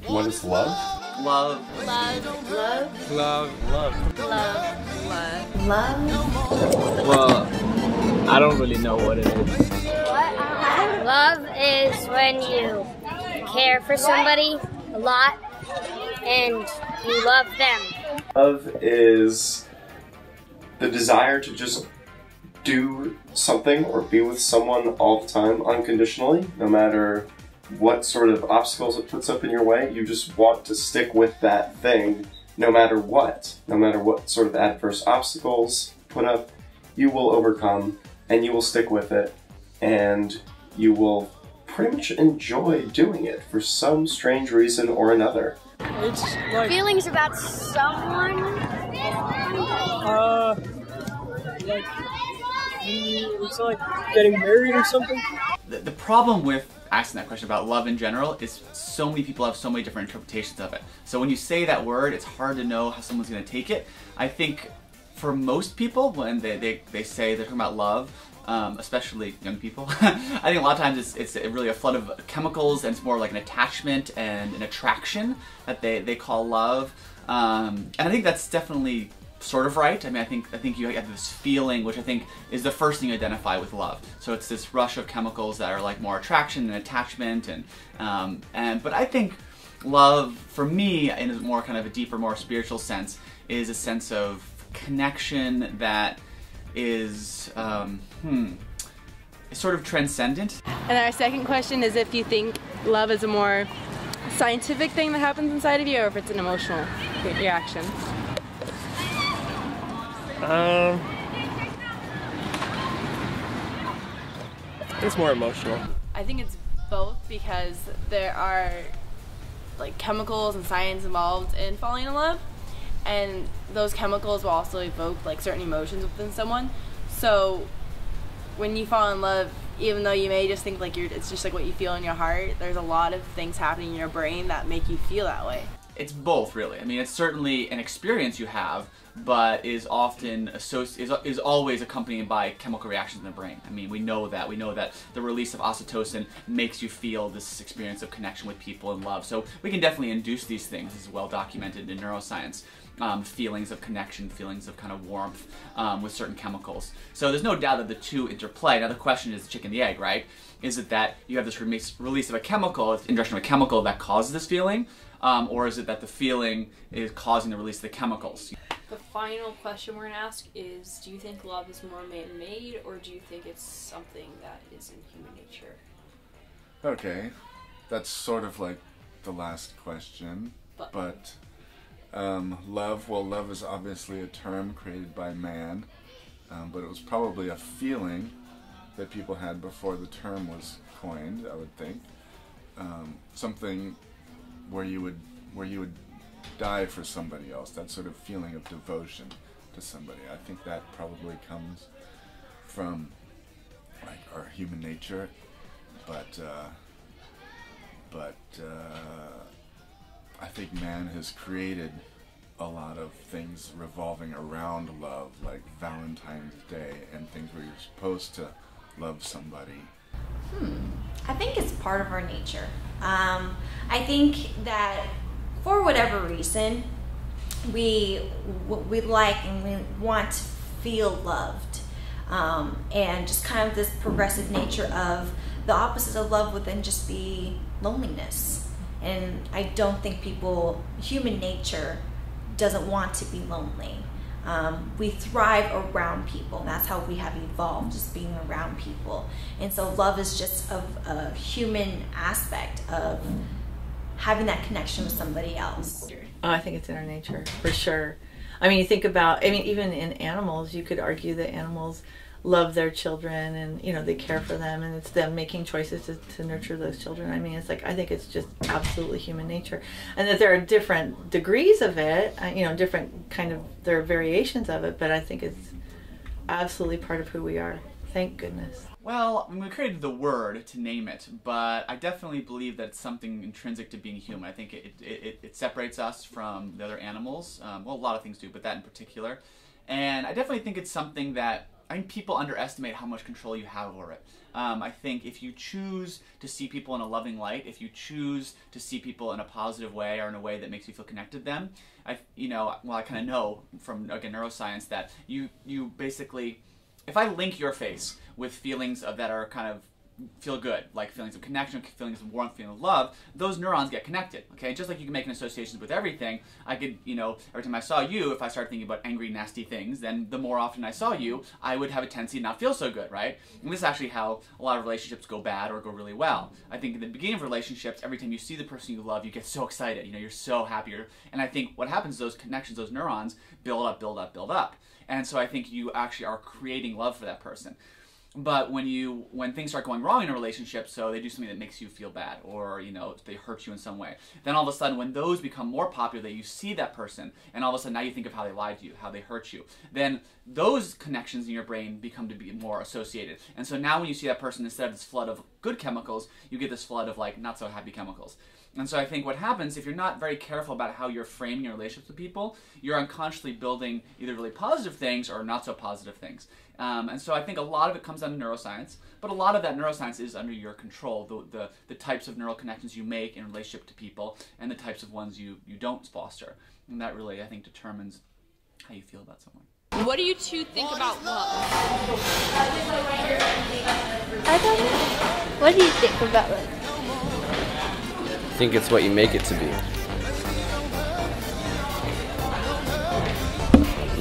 What is love? Love. Love. Love. Love. Love. Love. Love. Well, I don't really know what it is. Love is when you care for somebody a lot and you love them. Love is the desire to just do something or be with someone all the time unconditionally, no matter what sort of obstacles it puts up in your way. You just want to stick with that thing no matter what. No matter what sort of adverse obstacles put up, you will overcome and you will stick with it, and you will pretty much enjoy doing it for some strange reason or another. It's like Feelings about someone. like it's like getting married or something. The problem with asking that question about love in general is so many people have so many different interpretations of it. So when you say that word, it's hard to know how someone's going to take it. I think for most people, when they say they're talking about love, especially young people, I think a lot of times it's really a flood of chemicals, and it's more like an attachment and an attraction that they call love. And I think that's definitely sort of right. I mean, I think you have this feeling, which I think is the first thing you identify with love. So it's this rush of chemicals that are like more attraction and attachment, but I think love, for me, in a more kind of a deeper, more spiritual sense, is a sense of connection that is sort of transcendent. And our second question is if you think love is a more scientific thing that happens inside of you, or if it's an emotional reaction. It's more emotional. I think it's both, because there are like chemicals and science involved in falling in love, and those chemicals will also evoke like certain emotions within someone. So when you fall in love, even though you may just think like it's just like what you feel in your heart, there's a lot of things happening in your brain that make you feel that way. It's both, really. I mean, it's certainly an experience you have, but is often is always accompanied by chemical reactions in the brain. I mean, we know that the release of oxytocin makes you feel this experience of connection with people and love. So we can definitely induce these things. This is well documented in neuroscience. Feelings of connection, feelings of kind of warmth with certain chemicals. So there's no doubt that the two interplay. Now the question is the chicken and the egg, right? Is it that you have this release of a chemical, injection of a chemical that causes this feeling, or is it that the feeling is causing the release of the chemicals? The final question we're going to ask is, do you think love is more man-made, or do you think it's something that is in human nature? Okay, that's sort of like the last question, but love, well, love is obviously a term created by man, but it was probably a feeling that people had before the term was coined, I would think. Something where you would die for somebody else, that sort of feeling of devotion to somebody. I think that probably comes from like our human nature, but I think man has created a lot of things revolving around love, like Valentine's Day and things where you're supposed to love somebody. I think it's part of our nature. I think that for whatever reason, we like and we want to feel loved, and just kind of this progressive nature of the opposite of love would then just be loneliness. And I don't think human nature doesn't want to be lonely. We thrive around people. That's how we have evolved, just being around people. And so love is just a human aspect of having that connection with somebody else. Oh, I think it's in our nature, for sure. I mean, you think about, I mean, even in animals, you could argue that animals love their children and, you know, they care for them, and it's them making choices to nurture those children. I mean, it's like, I think it's just absolutely human nature. And that there are different degrees of it, you know, different kind of, there are variations of it, but I think it's absolutely part of who we are. Thank goodness. Well, I mean, we created the word to name it, but I definitely believe that it's something intrinsic to being human. I think it separates us from the other animals. Well, a lot of things do, but that in particular. And I definitely think it's something that I think people underestimate how much control you have over it. I think if you choose to see people in a loving light, if you choose to see people in a positive way or in a way that makes you feel connected to them, I kind of know from, again, neuroscience that you basically, if I link your face with feelings that are kind of feel good, like feelings of connection, feelings of warmth, feelings of love, those neurons get connected, okay? Just like you can make an association with everything, I could, every time I saw you, if I started thinking about angry, nasty things, then the more often I saw you, I would have a tendency to not feel so good, right? And this is actually how a lot of relationships go bad or go really well. I think in the beginning of relationships, every time you see the person you love, you get so excited, you're so happy. And I think what happens is those connections, those neurons, build up, build up, build up. And so I think you actually are creating love for that person. But when things start going wrong in a relationship, so they do something that makes you feel bad, or they hurt you in some way, then all of a sudden when those become more popular, that you see that person, and all of a sudden now you think of how they lied to you, how they hurt you, then those connections in your brain become to be more associated. And so now when you see that person, instead of this flood of good chemicals, you get this flood of like not so happy chemicals. And so I think what happens, if you're not very careful about how you're framing your relationships with people, you're unconsciously building either really positive things or not so positive things. And so I think a lot of it comes down to neuroscience, but a lot of that neuroscience is under your control, the types of neural connections you make in relationship to people and the types of ones you don't foster. And that really, I think, determines how you feel about someone. What do you two think about love? I don't know. What do you think about love? I think it's what you make it to be.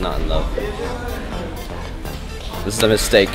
Not in love. This is a mistake.